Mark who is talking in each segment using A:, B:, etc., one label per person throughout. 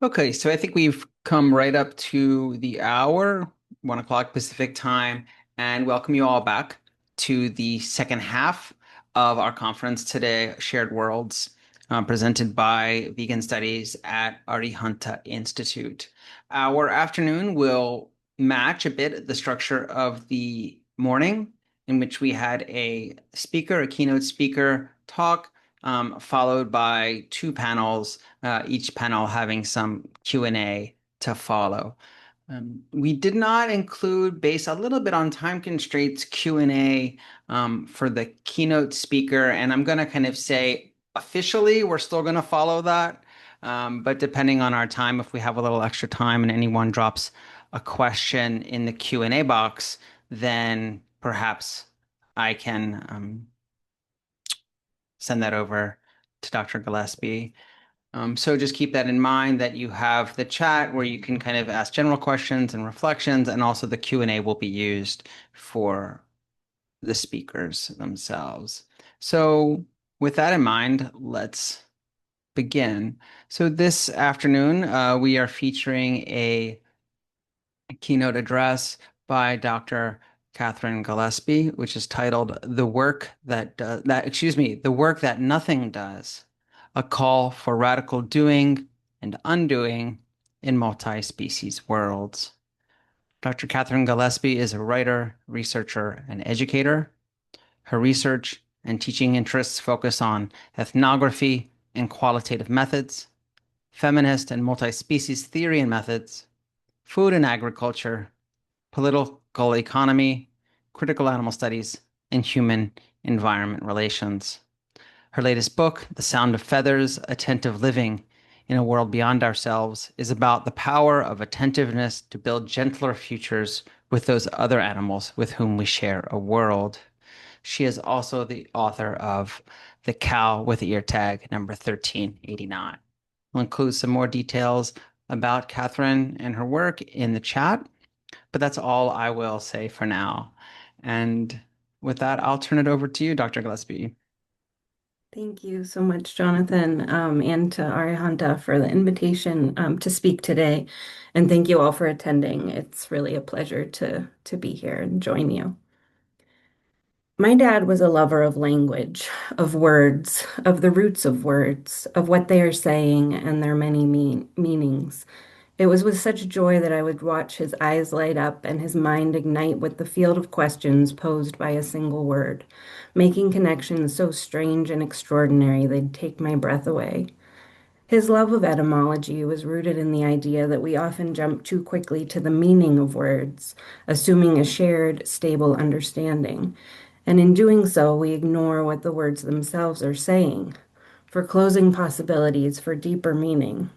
A: Okay, so I think we've come right up to the hour, 1 o'clock Pacific time, and welcome you all back to the second half of our conference today, Shared Worlds, presented by Vegan Studies at Arihanta Institute. Our afternoon will match a bit the structure of the morning, in which we had a keynote speaker talk, followed by two panels, each panel having some Q&A to follow. We did not include, based a little bit on time constraints, Q&A for the keynote speaker, and I'm going to kind of say officially we're still going to follow that, but depending on our time, if we have a little extra time and anyone drops a question in the Q&A box, then perhaps I can send that over to Dr. Gillespie. So just keep that in mind that you have the chat where you can kind of ask general questions and reflections, and also the Q&A will be used for the speakers themselves. So with that in mind, let's begin. So this afternoon, we are featuring a keynote address by Dr. Kathryn Gillespie, which is titled "The Work That The Work That Nothing Does: A Call for Radical Doing and Undoing in Multi-Species Worlds." Dr. Kathryn Gillespie is a writer, researcher, and educator. Her research and teaching interests focus on ethnography and qualitative methods, feminist and multi-species theory and methods, food and agriculture, political economy, critical animal studies, and human environment relations. Her latest book, The Sound of Feathers: Attentive Living in a World Beyond Ourselves, is about the power of attentiveness to build gentler futures with those other animals with whom we share a world. She is also the author of The Cow with Ear Tag, number 1389. We'll include some more details about Kathryn and her work in the chat, but that's all I will say for now. And with that, I'll turn it over to you, Dr. Gillespie.
B: Thank you so much, Jonathan, and to Arihanta for the invitation to speak today. And thank you all for attending. It's really a pleasure to be here and join you. My dad was a lover of language, of words, of the roots of words, of what they are saying and their many meanings. It was with such joy that I would watch his eyes light up and his mind ignite with the field of questions posed by a single word, making connections so strange and extraordinary they'd take my breath away. His love of etymology was rooted in the idea that we often jump too quickly to the meaning of words, assuming a shared, stable understanding. And in doing so, we ignore what the words themselves are saying, foreclosing possibilities for deeper meaning.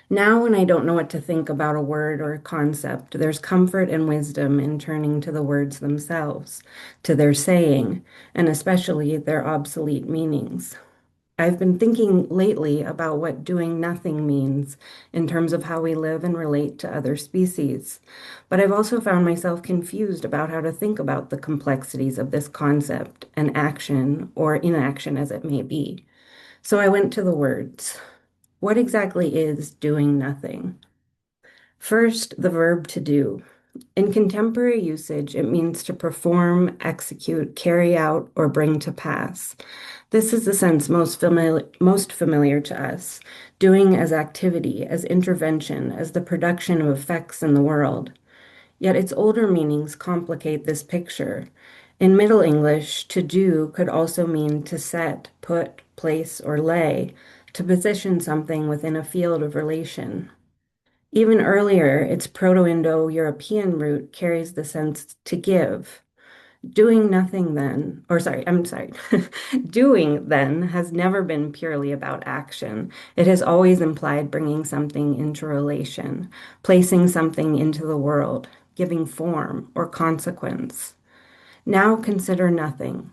B: Now, when I don't know what to think about a word or a concept, there's comfort and wisdom in turning to the words themselves, to their saying, and especially their obsolete meanings. I've been thinking lately about what doing nothing means in terms of how we live and relate to other species. But I've also found myself confused about how to think about the complexities of this concept and action or inaction as it may be. So I went to the words. What exactly is doing nothing? First, the verb to do. In contemporary usage, it means to perform, execute, carry out, or bring to pass. This is the sense most familiar to us, doing as activity, as intervention, as the production of effects in the world. Yet its older meanings complicate this picture. In Middle English, to do could also mean to set, put, place, or lay, to position something within a field of relation. Even earlier, its Proto-Indo-European root carries the sense to give. Doing nothing then, or sorry, I'm sorry, doing then has never been purely about action. It has always implied bringing something into relation, placing something into the world, giving form or consequence. Now consider nothing.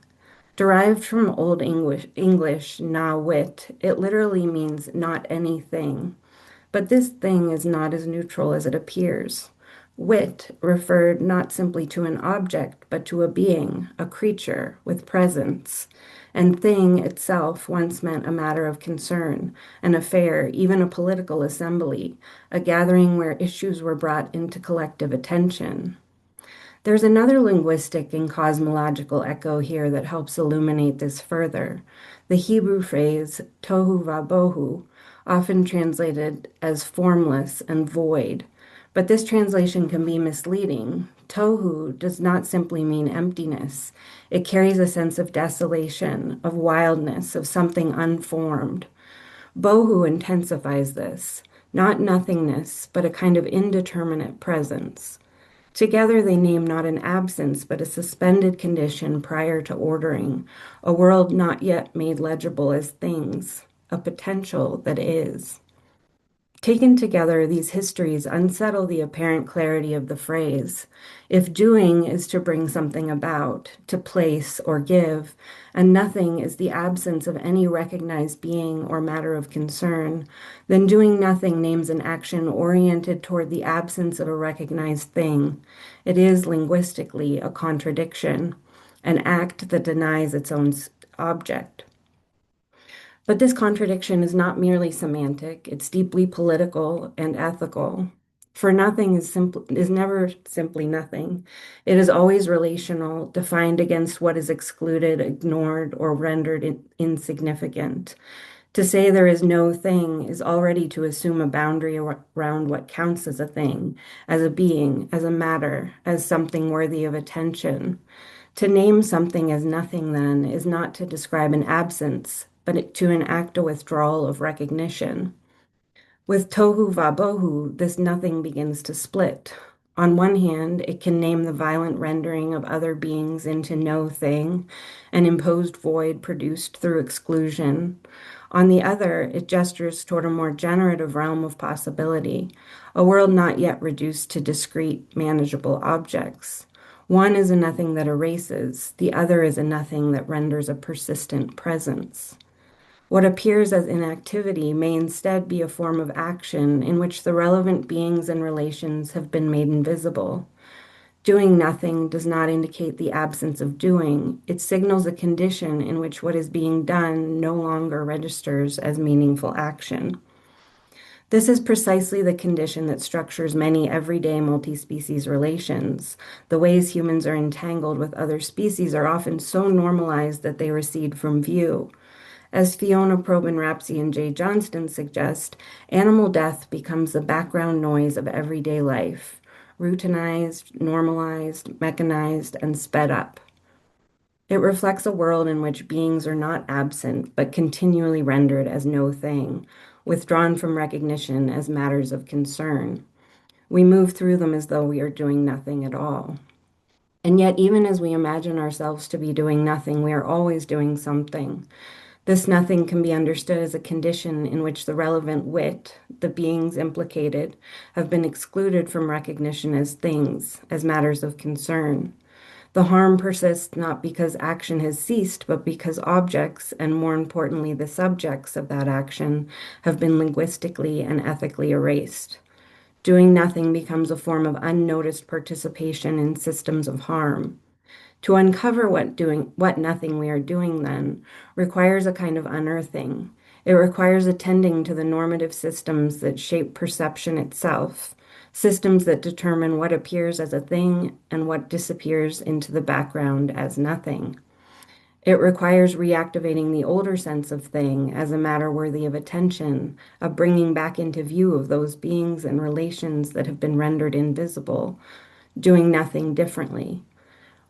B: Derived from Old English na wit, it literally means not anything. But this thing is not as neutral as it appears. Wit referred not simply to an object, but to a being, a creature with presence. And thing itself once meant a matter of concern, an affair, even a political assembly, a gathering where issues were brought into collective attention. There's another linguistic and cosmological echo here that helps illuminate this further. The Hebrew phrase tohu vabohu, often translated as formless and void, but this translation can be misleading. Tohu does not simply mean emptiness. It carries a sense of desolation, of wildness, of something unformed. Bohu intensifies this, not nothingness, but a kind of indeterminate presence. Together, they name not an absence, but a suspended condition prior to ordering, a world not yet made legible as things, a potential that is. Taken together, these histories unsettle the apparent clarity of the phrase. If doing is to bring something about, to place or give, and nothing is the absence of any recognized being or matter of concern, then doing nothing names an action oriented toward the absence of a recognized thing. It is linguistically a contradiction, an act that denies its own object. But this contradiction is not merely semantic, it's deeply political and ethical. For nothing is never simply nothing. It is always relational, defined against what is excluded, ignored, or rendered insignificant. To say there is no thing is already to assume a boundary around what counts as a thing, as a being, as a matter, as something worthy of attention. To name something as nothing, then, is not to describe an absence, but to enact a withdrawal of recognition. With tohu vabohu, this nothing begins to split. On one hand, it can name the violent rendering of other beings into no thing, an imposed void produced through exclusion. On the other, it gestures toward a more generative realm of possibility, a world not yet reduced to discrete, manageable objects. One is a nothing that erases, the other is a nothing that renders a persistent presence. What appears as inactivity may instead be a form of action in which the relevant beings and relations have been made invisible. Doing nothing does not indicate the absence of doing. It signals a condition in which what is being done no longer registers as meaningful action. This is precisely the condition that structures many everyday multi-species relations. The ways humans are entangled with other species are often so normalized that they recede from view. As Fiona Probyn-Rapsey and Jay Johnston suggest, animal death becomes the background noise of everyday life, routinized, normalized, mechanized, and sped up. It reflects a world in which beings are not absent, but continually rendered as no thing, withdrawn from recognition as matters of concern. We move through them as though we are doing nothing at all. And yet, even as we imagine ourselves to be doing nothing, we are always doing something. This nothing can be understood as a condition in which the relevant wit, the beings implicated, have been excluded from recognition as things, as matters of concern. The harm persists not because action has ceased, but because objects, and more importantly, the subjects of that action, have been linguistically and ethically erased. Doing nothing becomes a form of unnoticed participation in systems of harm. To uncover what nothing we are doing then requires a kind of unearthing. It requires attending to the normative systems that shape perception itself, systems that determine what appears as a thing and what disappears into the background as nothing. It requires reactivating the older sense of thing as a matter worthy of attention, of bringing back into view of those beings and relations that have been rendered invisible, doing nothing differently.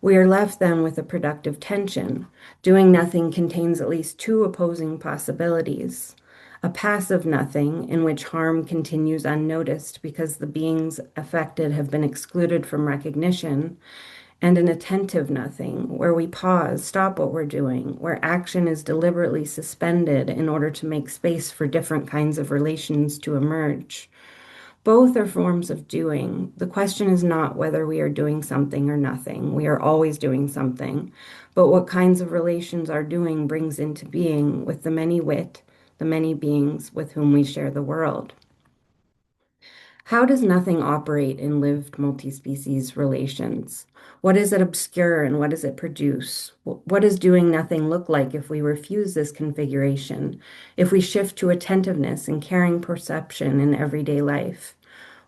B: We are left then with a productive tension. Doing nothing contains at least two opposing possibilities. A passive nothing, in which harm continues unnoticed because the beings affected have been excluded from recognition, and an attentive nothing, where we pause, stop what we're doing, where action is deliberately suspended in order to make space for different kinds of relations to emerge. Both are forms of doing. The question is not whether we are doing something or nothing. We are always doing something. But what kinds of relations our doing brings into being with the many wit, the many beings with whom we share the world. How does nothing operate in lived multi-species relations? What is it obscure and what does it produce? What does doing nothing look like if we refuse this configuration, if we shift to attentiveness and caring perception in everyday life?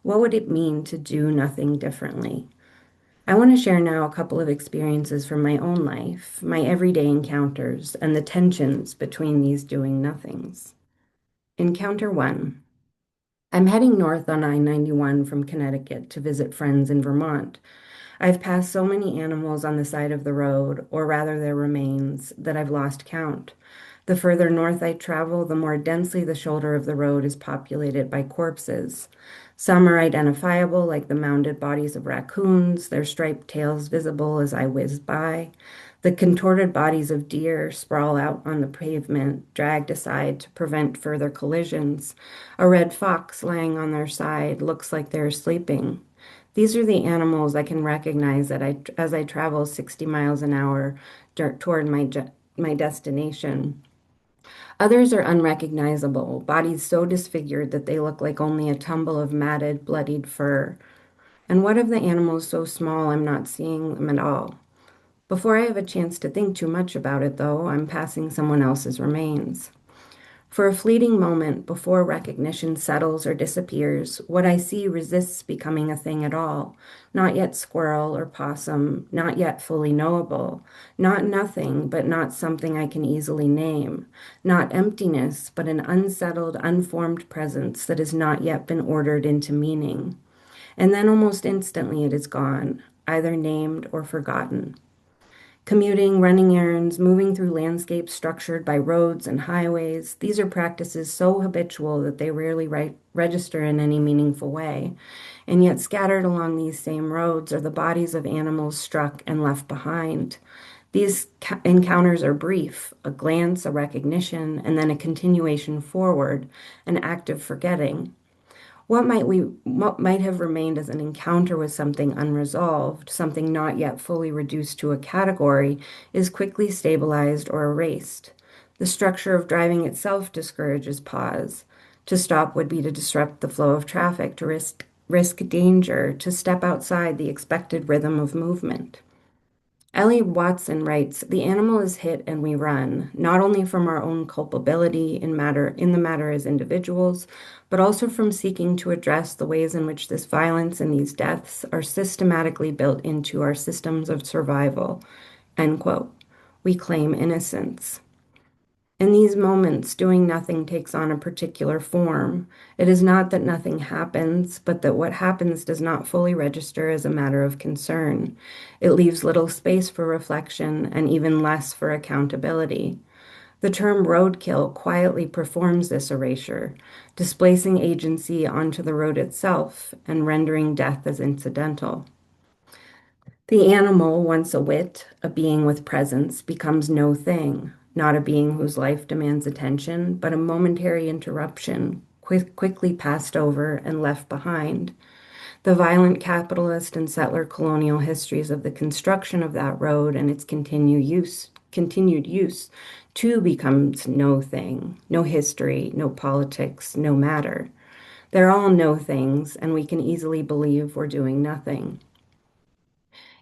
B: What would it mean to do nothing differently? I want to share now a couple of experiences from my own life, my everyday encounters, and the tensions between these doing nothings. Encounter one. I'm heading north on I-91 from Connecticut to visit friends in Vermont. I've passed so many animals on the side of the road, or rather their remains, that I've lost count. The further north I travel, the more densely the shoulder of the road is populated by corpses. Some are identifiable, like the mounded bodies of raccoons, their striped tails visible as I whiz by. The contorted bodies of deer sprawl out on the pavement, dragged aside to prevent further collisions. A red fox lying on their side looks like they're sleeping. These are the animals I can recognize as I travel 60 miles an hour toward my destination. Others are unrecognizable, bodies so disfigured that they look like only a tumble of matted, bloodied fur. And what of the animals so small I'm not seeing them at all? Before I have a chance to think too much about it, though, I'm passing someone else's remains. For a fleeting moment before recognition settles or disappears, what I see resists becoming a thing at all. Not yet squirrel or possum, not yet fully knowable. Not nothing, but not something I can easily name. Not emptiness, but an unsettled, unformed presence that has not yet been ordered into meaning. And then almost instantly it is gone, either named or forgotten. Commuting, running errands, moving through landscapes structured by roads and highways, these are practices so habitual that they rarely register in any meaningful way. And yet, scattered along these same roads are the bodies of animals struck and left behind. These encounters are brief, a glance, a recognition, and then a continuation forward, an act of forgetting. What might have remained as an encounter with something unresolved, something not yet fully reduced to a category, is quickly stabilized or erased. The structure of driving itself discourages pause. To stop would be to disrupt the flow of traffic, to risk danger, to step outside the expected rhythm of movement. Ellie Watson writes, "The animal is hit and we run, not only from our own culpability in the matter as individuals, but also from seeking to address the ways in which this violence and these deaths are systematically built into our systems of survival." End quote. We claim innocence. In these moments, doing nothing takes on a particular form. It is not that nothing happens, but that what happens does not fully register as a matter of concern. It leaves little space for reflection and even less for accountability. The term roadkill quietly performs this erasure, displacing agency onto the road itself and rendering death as incidental. The animal, once a wit, a being with presence, becomes no thing, not a being whose life demands attention, but a momentary interruption, quickly passed over and left behind. The violent capitalist and settler colonial histories of the construction of that road and its continued use, too becomes no thing, no history, no politics, no matter. They're all no things, and we can easily believe we're doing nothing.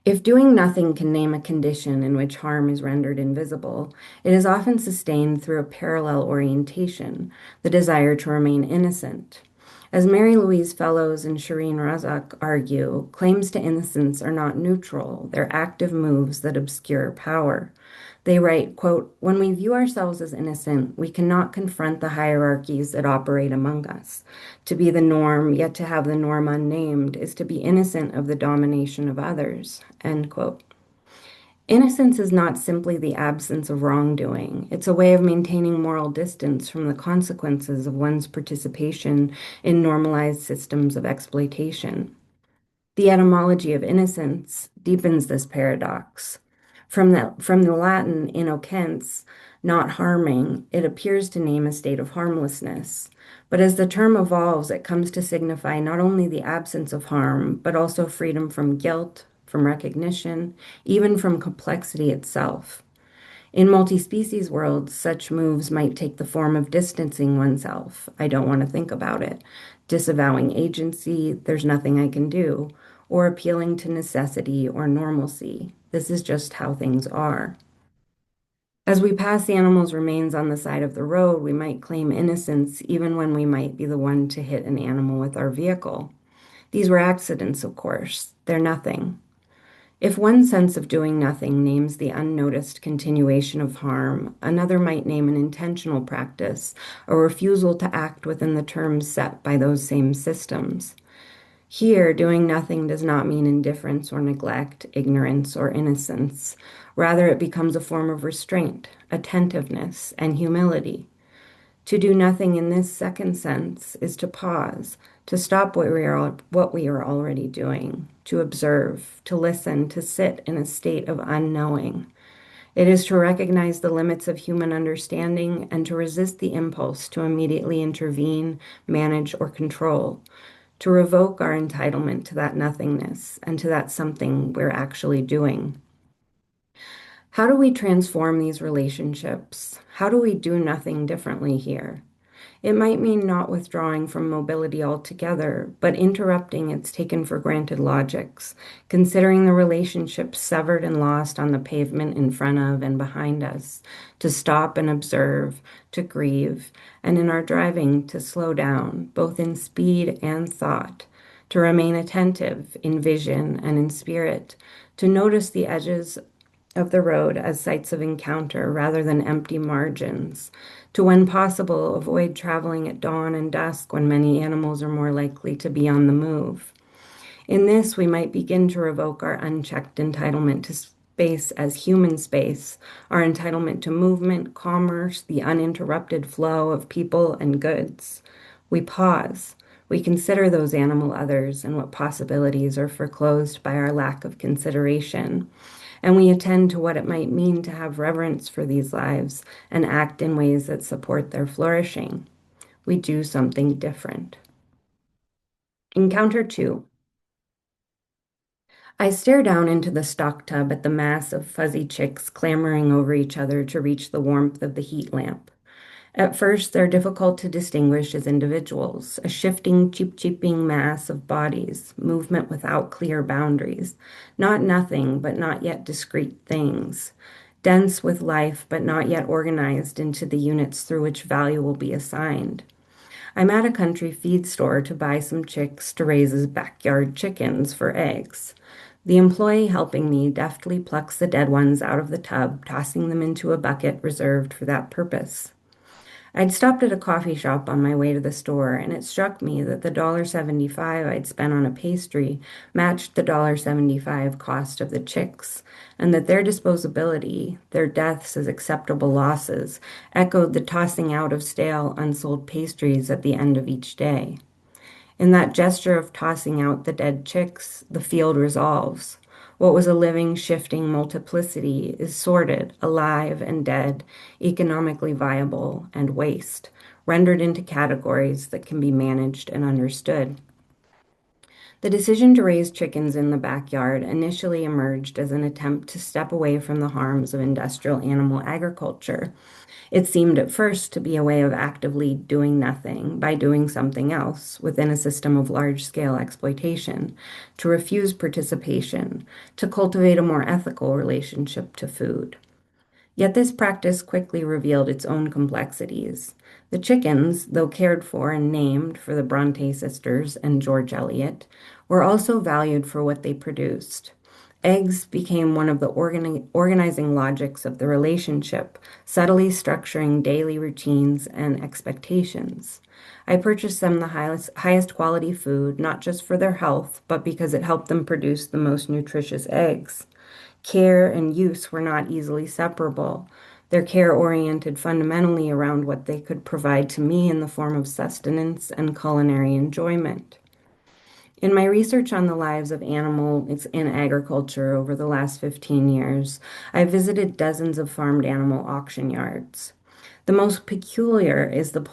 B: If doing nothing can name a condition in which harm is rendered invisible, it is often sustained through a parallel orientation, the desire to remain innocent. As Mary Louise Fellows and Shireen Razak argue, claims to innocence are not neutral, they're active moves that obscure power. They write, quote, "When we view ourselves as innocent, we cannot confront the hierarchies that operate among us. To be the norm, yet to have the norm unnamed, is to be innocent of the domination of others." End quote. Innocence is not simply the absence of wrongdoing. It's a way of maintaining moral distance from the consequences of one's participation in normalized systems of exploitation. The etymology of innocence deepens this paradox. From the Latin innocens, not harming, it appears to name a state of harmlessness. But as the term evolves, it comes to signify not only the absence of harm, but also freedom from guilt, from recognition, even from complexity itself. In multi-species worlds, such moves might take the form of distancing oneself. I don't want to think about it. Disavowing agency, there's nothing I can do. Or appealing to necessity or normalcy. This is just how things are. As we pass the animal's remains on the side of the road, we might claim innocence even when we might be the one to hit an animal with our vehicle. These were accidents, of course. They're nothing. If one sense of doing nothing names the unnoticed continuation of harm, another might name an intentional practice, a refusal to act within the terms set by those same systems. Here, doing nothing does not mean indifference or neglect, ignorance or innocence. Rather, it becomes a form of restraint, attentiveness, and humility. To do nothing in this second sense is to pause, to stop what we are already doing, to observe, to listen, to sit in a state of unknowing. It is to recognize the limits of human understanding and to resist the impulse to immediately intervene, manage, or control, to revoke our entitlement to that nothingness and to that something we're actually doing. How do we transform these relationships? How do we do nothing differently here? It might mean not withdrawing from mobility altogether, but interrupting its taken for granted logics, considering the relationships severed and lost on the pavement in front of and behind us, to stop and observe, to grieve, and in our driving to slow down, both in speed and thought, to remain attentive in vision and in spirit, to notice the edges of the road as sites of encounter rather than empty margins, to, when possible, avoid traveling at dawn and dusk when many animals are more likely to be on the move. In this, we might begin to revoke our unchecked entitlement to space as human space, our entitlement to movement, commerce, the uninterrupted flow of people and goods. We pause. We consider those animal others and what possibilities are foreclosed by our lack of consideration, and we attend to what it might mean to have reverence for these lives and act in ways that support their flourishing. We do something different. Encounter 2. I stare down into the stock tub at the mass of fuzzy chicks clamoring over each other to reach the warmth of the heat lamp. At first, they're difficult to distinguish as individuals, a shifting, cheep-cheeping mass of bodies, movement without clear boundaries, not nothing, but not yet discrete things, dense with life, but not yet organized into the units through which value will be assigned. I'm at a country feed store to buy some chicks to raise as backyard chickens for eggs. The employee helping me deftly plucks the dead ones out of the tub, tossing them into a bucket reserved for that purpose. I'd stopped at a coffee shop on my way to the store, and it struck me that the $1.75 I'd spent on a pastry matched the $1.75 cost of the chicks, and that their disposability, their deaths as acceptable losses, echoed the tossing out of stale, unsold pastries at the end of each day. In that gesture of tossing out the dead chicks, the field resolves. What was a living, shifting multiplicity is sorted, alive and dead, economically viable and waste, rendered into categories that can be managed and understood. The decision to raise chickens in the backyard initially emerged as an attempt to step away from the harms of industrial animal agriculture. It seemed at first to be a way of actively doing nothing by doing something else within a system of large-scale exploitation, to refuse participation, to cultivate a more ethical relationship to food. Yet this practice quickly revealed its own complexities. The chickens, though cared for and named for the Bronte sisters and George Eliot, were also valued for what they produced. Eggs became one of the organizing logics of the relationship, subtly structuring daily routines and expectations. I purchased them the highest quality food, not just for their health, but because it helped them produce the most nutritious eggs. Care and use were not easily separable. Their care oriented fundamentally around what they could provide to me in the form of sustenance and culinary enjoyment. In my research on the lives of animals in agriculture over the last 15 years, I visited dozens of farmed animal auction yards. The most peculiar is the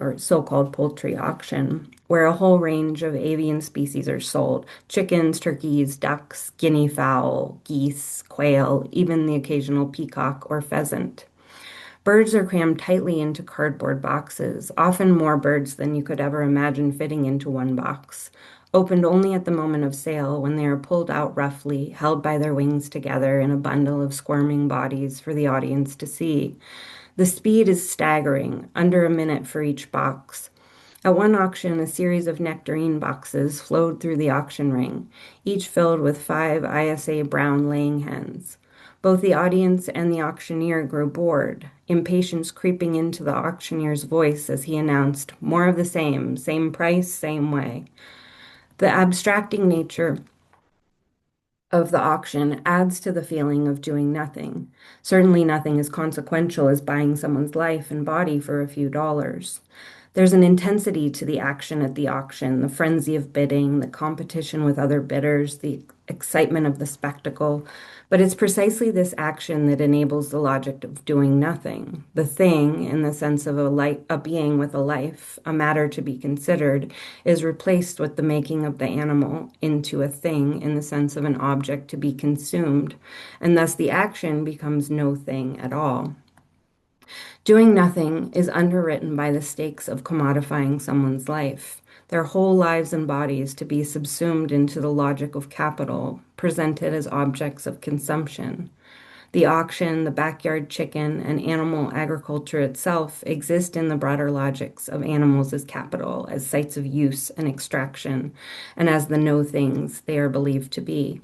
B: or so-called poultry auction, where a whole range of avian species are sold: chickens, turkeys, ducks, guinea fowl, geese, quail, even the occasional peacock or pheasant. Birds are crammed tightly into cardboard boxes, often more birds than you could ever imagine fitting into one box, opened only at the moment of sale when they are pulled out roughly, held by their wings together in a bundle of squirming bodies for the audience to see. The speed is staggering, under a minute for each box. At one auction, a series of nectarine boxes flowed through the auction ring, each filled with 5 ISA brown laying hens. Both the audience and the auctioneer grew bored, impatience creeping into the auctioneer's voice as he announced, "More of the same price, same way." The abstracting nature of the auction adds to the feeling of doing nothing. Certainly nothing as consequential as buying someone's life and body for a few dollars. There's an intensity to the action at the auction, the frenzy of bidding, the competition with other bidders, the excitement of the spectacle. But it's precisely this action that enables the logic of doing nothing. The thing, in the sense of a being with a life, a matter to be considered, is replaced with the making of the animal into a thing in the sense of an object to be consumed, and thus the action becomes no thing at all. Doing nothing is underwritten by the stakes of commodifying someone's life, their whole lives and bodies to be subsumed into the logic of capital, presented as objects of consumption. The auction, the backyard chicken, and animal agriculture itself exist in the broader logics of animals as capital, as sites of use and extraction, and as the no things they are believed to be.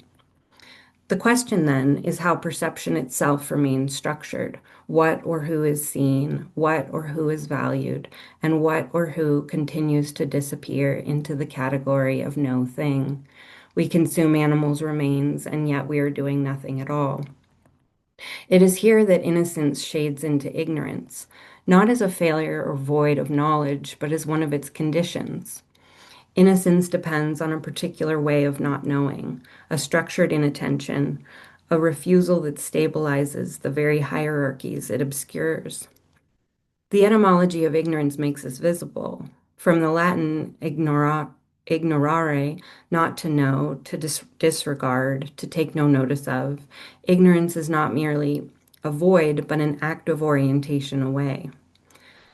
B: The question then is how perception itself remains structured, what or who is seen, what or who is valued, and what or who continues to disappear into the category of no thing. We consume animals' remains, and yet we are doing nothing at all. It is here that innocence shades into ignorance, not as a failure or void of knowledge, but as one of its conditions. Innocence depends on a particular way of not knowing, a structured inattention, a refusal that stabilizes the very hierarchies it obscures. The etymology of ignorance makes this visible. From the Latin ignorare, not to know, to disregard, to take no notice of, ignorance is not merely a void, but an active orientation away.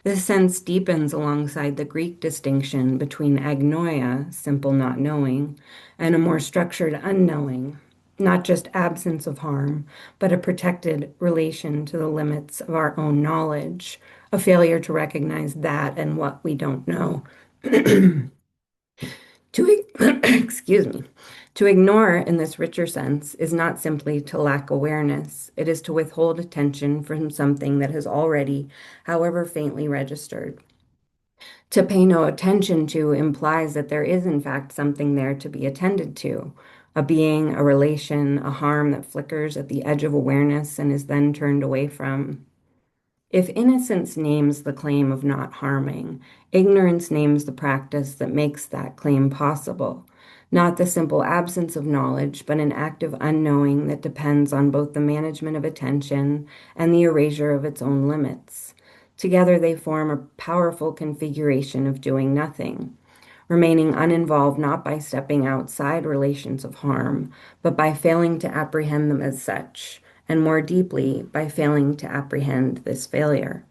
B: This sense deepens alongside the Greek distinction between agnoia, simple not knowing, and a more structured unknowing, not just absence of harm, but a protected relation to the limits of our own knowledge, a failure to recognize that and what we don't know. Excuse me, to ignore in this richer sense is not simply to lack awareness, it is to withhold attention from something that has already, however faintly, registered. To pay no attention to implies that there is, in fact, something there to be attended to, a being, a relation, a harm that flickers at the edge of awareness and is then turned away from. If innocence names the claim of not harming, ignorance names the practice that makes that claim possible. Not the simple absence of knowledge, but an active unknowing that depends on both the management of attention and the erasure of its own limits. Together they form a powerful configuration of doing nothing, remaining uninvolved not by stepping outside relations of harm, but by failing to apprehend them as such, and more deeply, by failing to apprehend this failure.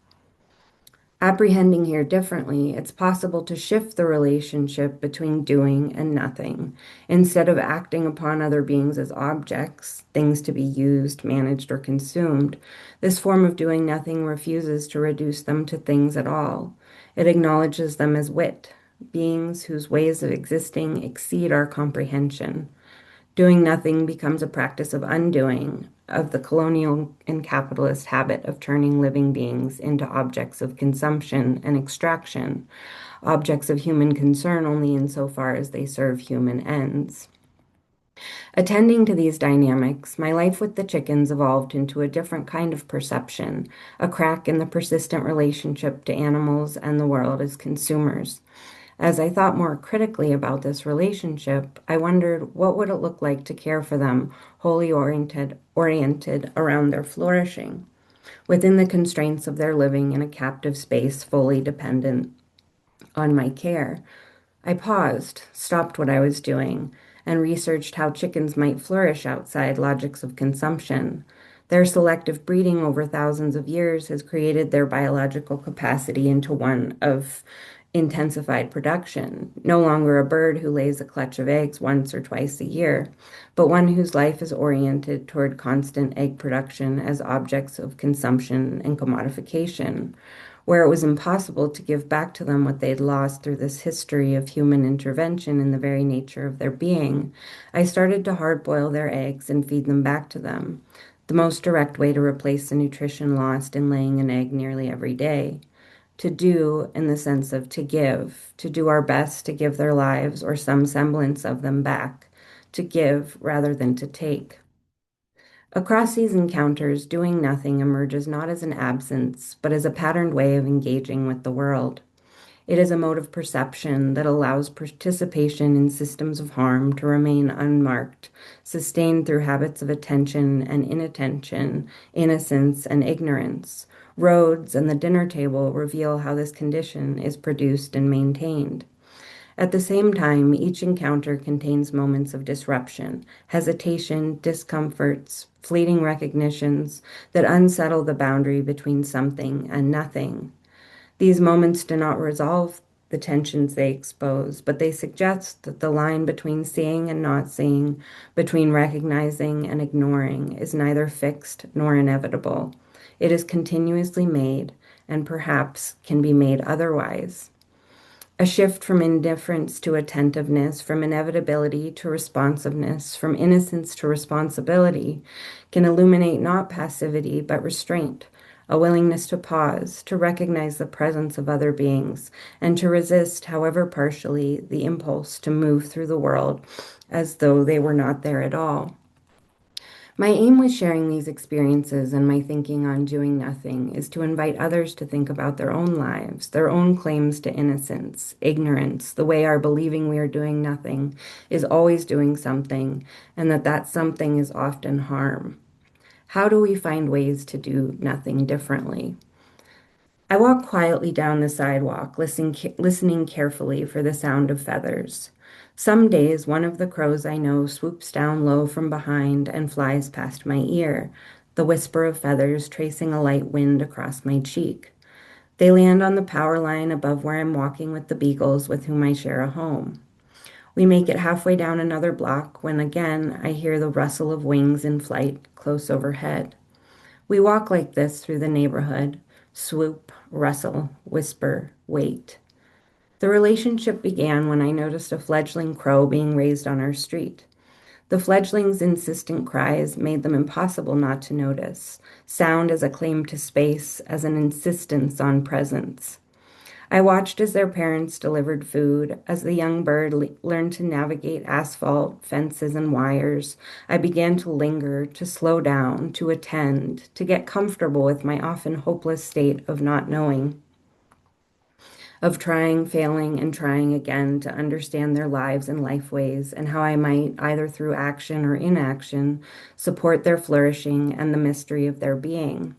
B: Apprehending here differently, it's possible to shift the relationship between doing and nothing. Instead of acting upon other beings as objects, things to be used, managed, or consumed, this form of doing nothing refuses to reduce them to things at all. It acknowledges them as wit, beings whose ways of existing exceed our comprehension. Doing nothing becomes a practice of undoing, of the colonial and capitalist habit of turning living beings into objects of consumption and extraction, objects of human concern only insofar as they serve human ends. Attending to these dynamics, my life with the chickens evolved into a different kind of perception, a crack in the persistent relationship to animals and the world as consumers. As I thought more critically about this relationship, I wondered what would it look like to care for them, wholly oriented around their flourishing. within the constraints of their living in a captive space fully dependent on my care. I paused, stopped what I was doing, and researched how chickens might flourish outside logics of consumption. Their selective breeding over thousands of years has created their biological capacity into one of intensified production, no longer a bird who lays a clutch of eggs once or twice a year, but one whose life is oriented toward constant egg production as objects of consumption and commodification, where it was impossible to give back to them what they'd lost through this history of human intervention in the very nature of their being. I started to hard boil their eggs and feed them back to them, the most direct way to replace the nutrition lost in laying an egg nearly every day. To do in the sense of to do our best to give their lives or some semblance of them back, to give rather than to take. Across these encounters, doing nothing emerges not as an absence, but as a patterned way of engaging with the world. It is a mode of perception that allows participation in systems of harm to remain unmarked, sustained through habits of attention and inattention, innocence and ignorance. Roads and the dinner table reveal how this condition is produced and maintained. At the same time, each encounter contains moments of disruption, hesitation, discomforts, fleeting recognitions that unsettle the boundary between something and nothing. These moments do not resolve the tensions they expose, but they suggest that the line between seeing and not seeing, between recognizing and ignoring, is neither fixed nor inevitable. It is continuously made, and perhaps can be made otherwise. A shift from indifference to attentiveness, from inevitability to responsiveness, from innocence to responsibility, can illuminate not passivity but restraint, a willingness to pause, to recognize the presence of other beings, and to resist, however partially, the impulse to move through the world as though they were not there at all. My aim with sharing these experiences and my thinking on doing nothing is to invite others to think about their own lives, their own claims to innocence, ignorance, the way our believing we are doing nothing is always doing something, and that that something is often harm. How do we find ways to do nothing differently? I walk quietly down the sidewalk, listening carefully for the sound of feathers. Some days, one of the crows I know swoops down low from behind and flies past my ear, the whisper of feathers tracing a light wind across my cheek. They land on the power line above where I'm walking with the beagles with whom I share a home. We make it halfway down another block when again I hear the rustle of wings in flight close overhead. We walk like this through the neighborhood, swoop, rustle, whisper, wait. The relationship began when I noticed a fledgling crow being raised on our street. The fledgling's insistent cries made them impossible not to notice, sound as a claim to space, as an insistence on presence. I watched as their parents delivered food. As the young bird learned to navigate asphalt, fences, and wires, I began to linger, to slow down, to attend, to get comfortable with my often hopeless state of not knowing, of trying, failing, and trying again to understand their lives and life ways, and how I might, either through action or inaction, support their flourishing and the mystery of their being.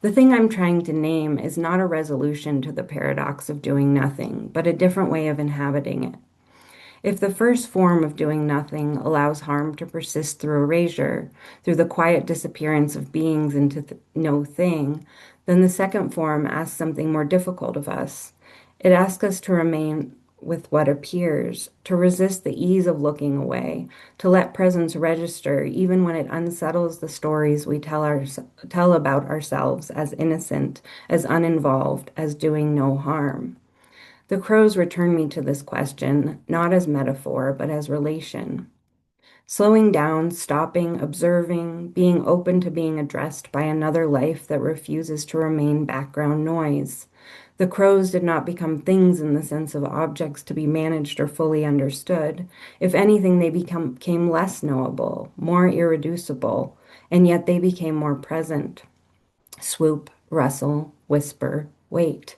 B: The thing I'm trying to name is not a resolution to the paradox of doing nothing, but a different way of inhabiting it. If the first form of doing nothing allows harm to persist through erasure, through the quiet disappearance of beings into no thing, then the second form asks something more difficult of us. It asks us to remain with what appears, to resist the ease of looking away, to let presence register even when it unsettles the stories we tell about ourselves as innocent, as uninvolved, as doing no harm. The crows return me to this question, not as metaphor, but as relation. Slowing down, stopping, observing, being open to being addressed by another life that refuses to remain background noise. The crows did not become things in the sense of objects to be managed or fully understood. If anything, they became less knowable, more irreducible, and yet they became more present. Swoop, rustle, whisper, wait.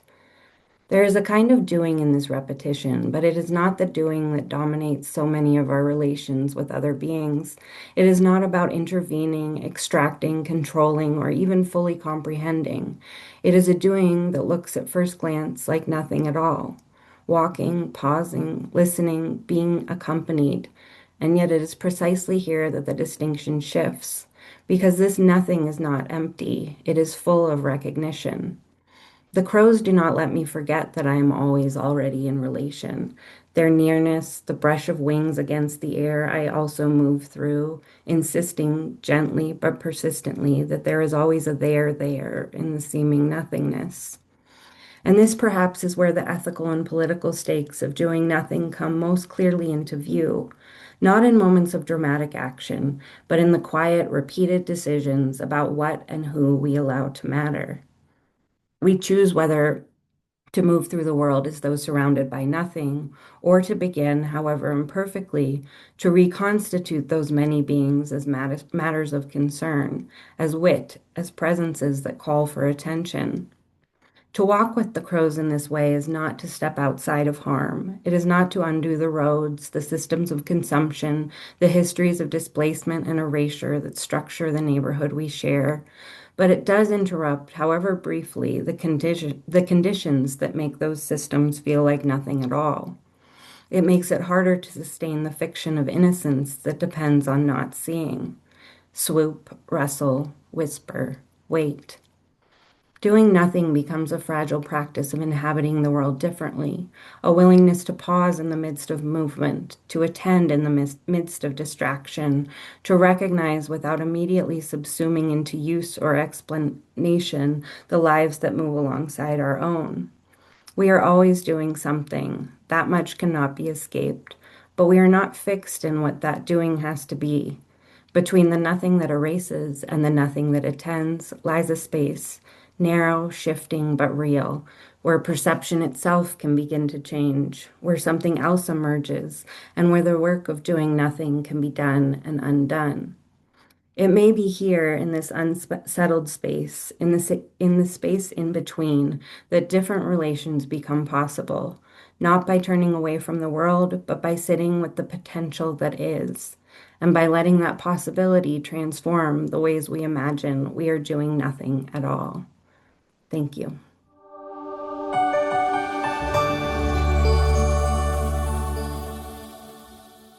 B: There is a kind of doing in this repetition, but it is not the doing that dominates so many of our relations with other beings. It is not about intervening, extracting, controlling, or even fully comprehending. It is a doing that looks at first glance like nothing at all. Walking, pausing, listening, being accompanied. And yet it is precisely here that the distinction shifts, because this nothing is not empty, it is full of recognition. The crows do not let me forget that I am always already in relation. Their nearness, the brush of wings against the air I also move through, insisting gently but persistently that there is always a there in the seeming nothingness. And this perhaps is where the ethical and political stakes of doing nothing come most clearly into view, not in moments of dramatic action, but in the quiet, repeated decisions about what and who we allow to matter. We choose whether to move through the world as though surrounded by nothing, or to begin, however imperfectly, to reconstitute those many beings as matters of concern, as wit, as presences that call for attention. To walk with the crows in this way is not to step outside of harm. It is not to undo the roads, the systems of consumption, the histories of displacement and erasure that structure the neighborhood we share. But it does interrupt, however briefly, the conditions that make those systems feel like nothing at all. It makes it harder to sustain the fiction of innocence that depends on not seeing. Swoop, rustle, whisper, wait. Doing nothing becomes a fragile practice of inhabiting the world differently, a willingness to pause in the midst of movement, to attend in the midst of distraction, to recognize without immediately subsuming into use or explanation the lives that move alongside our own. We are always doing something, that much cannot be escaped, but we are not fixed in what that doing has to be. Between the nothing that erases and the nothing that attends lies a space, narrow, shifting, but real, where perception itself can begin to change, where something else emerges, and where the work of doing nothing can be done and undone. It may be here in this unsettled space, in the space in between, that different relations become possible, not by turning away from the world, but by sitting with the potential that is, and by letting that possibility transform the ways we imagine we are doing nothing at all. Thank you.